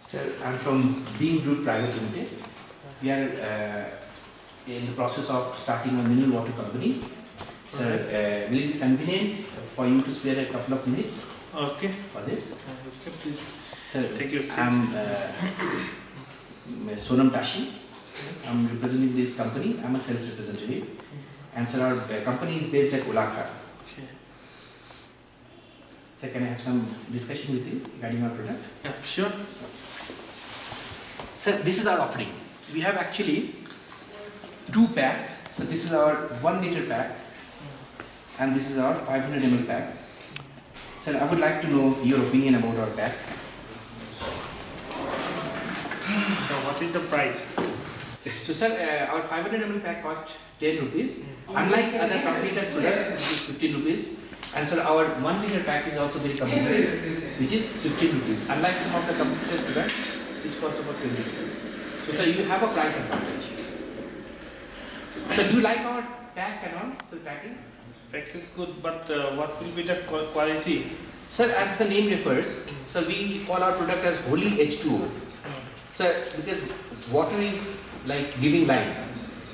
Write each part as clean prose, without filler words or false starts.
Sir, I'm from Being Group Private Limited. We are in the process of starting a mineral water company. Sir, will it be convenient for you to spare a couple of minutes Okay. for this? Okay, please Sir, take your seat. I'm Sonam Tashi. I'm representing this company. I'm a sales representative. And sir, our company is based at Ulaka. Okay. Sir, can I have some discussion with you regarding our product? Yeah, sure. Sir, this is our offering. We have actually two packs. So this is our 1 liter pack and this is our 500 ml pack. Sir, I would like to know your opinion about our pack. So what is the price? So sir, our 500 ml pack costs 10 rupees. Unlike other competitors' products, which is 15 rupees. And sir, our 1 liter pack is also very competitive, which is 15 rupees. Unlike some of the competitors' products, which cost about 20 rupees. So sir, you have a price advantage. So do you like our pack and all? So packing? Pack is good, but what will be the quality? Sir, as the name refers, so we call our product as Holy H2O. Sir, because water is like giving life.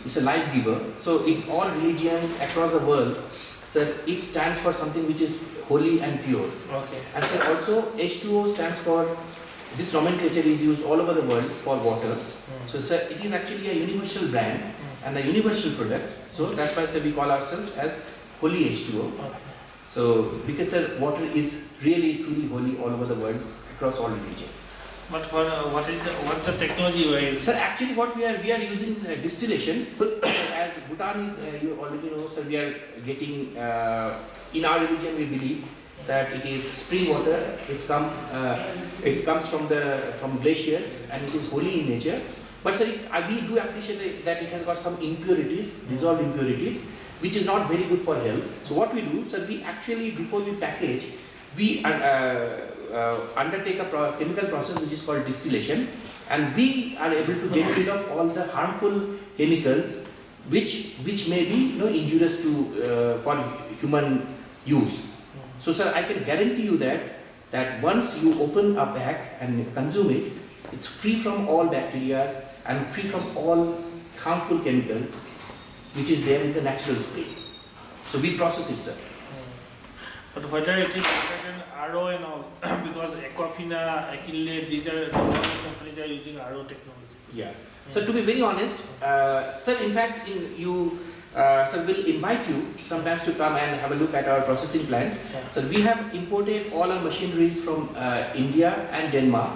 It's a life giver. So in all religions across the world, sir, it stands for something which is holy and pure. Okay. And sir, also H2O stands for, this nomenclature is used all over the world for water. So sir, it is actually a universal brand and a universal product. So that's why sir, we call ourselves as Holy H2O. Okay. So because sir, water is really truly holy all over the world across all religion. But what's the technology you are using? Sir, actually what we are using is distillation. As Bhutan is, you already know, sir, we are getting, in our religion we believe that it is spring water. It comes from glaciers and it is holy in nature. But sir, we do appreciate that it has got some impurities, dissolved impurities, which is not very good for health. So what we do, sir, we actually, before we package, we undertake a chemical process which is called distillation, and we are able to get rid of all the harmful chemicals which may be injurious to for human use. So sir, I can guarantee you that once you open a pack and consume it, it's free from all bacteria and free from all harmful chemicals which is there in the natural spray. So we process it, sir. But whether it is better than RO and all, because Aquafina, Achille, these are the companies are using RO technology. Yeah. So to be very honest, sir, in fact, sir, we'll invite you sometimes to come and have a look at our processing plant. Yeah. So we have imported all our machineries from India and Denmark,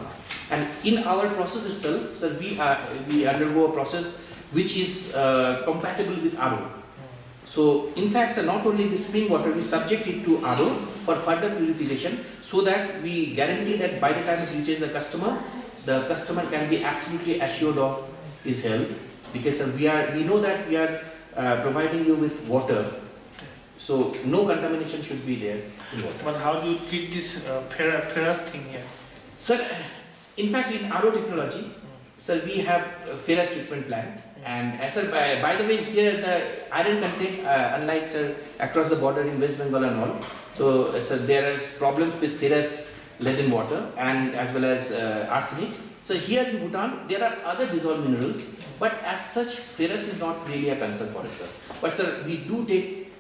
and in our process itself, sir, we undergo a process which is compatible with RO. So in fact, sir, not only the spring water, we subject it to RO for further purification, so that we guarantee that by the time it reaches the customer can be absolutely assured of his health, because sir, we know that we are providing you with water, so no contamination should be there in water. But how do you treat this ferrous thing here? Sir, in fact, in RO technology, sir, we have a ferrous treatment plant. And sir, by the way, here the iron content, unlike sir across the border in West Bengal and all, so sir, there is problems with ferrous lead in water and as well as arsenic. So here in Bhutan, there are other dissolved minerals, but as such, ferrous is not really a concern for us, sir. But sir, we do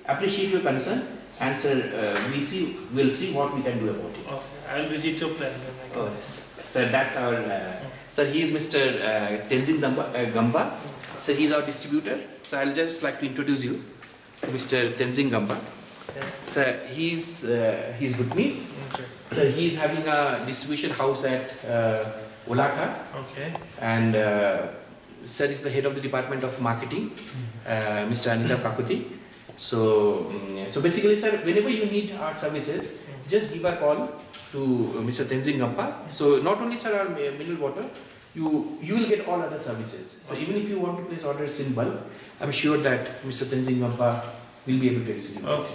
appreciate your concern, and sir, we'll see what we can do about it. Okay, I'll visit your plant. Oh, sir, that's our. Sir, he is Mr. Tenzing Gamba. So he's our distributor. So I'll just like to introduce you to Mr. Tenzing Gamba. Yeah. So he's Bhutanese. Okay. So he's having a distribution house at Ulaka, Okay. and sir is the head of the department of marketing, Mr. Anita Kakuti. So basically, sir, whenever you need our services, just give a call to Mr. Tenzing Gamba. So not only sir our mineral water, you will get all other services. So even if you want to place orders in bulk, I'm sure that Mr. Tenzing Gamba will be able to receive you. Okay.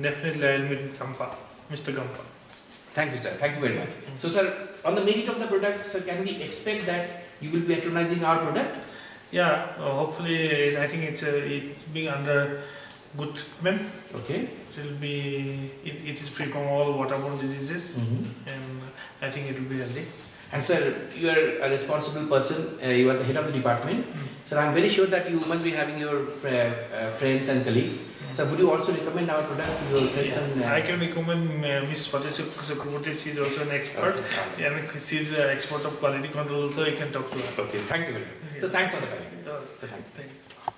Definitely I'll meet Gampa, Mr. Gampa. Thank you, sir. Thank you very much. So sir, on the merit of the product, sir, can we expect that you will be patronizing our product? Yeah, hopefully I think it's being under good treatment. Okay. It is free from all waterborne diseases, and I think it will be healthy. And sir, you are a responsible person. You are the head of the department. Sir, I am very sure that you must be having your friends and colleagues. So would you also recommend our product to your friends and? I can recommend Ms. Fateh Chakraborty. She is also an expert, and she is an expert of quality control. Also, you can talk to her. Okay, thank you very much. So thanks for the time. So, So thank you. thank you.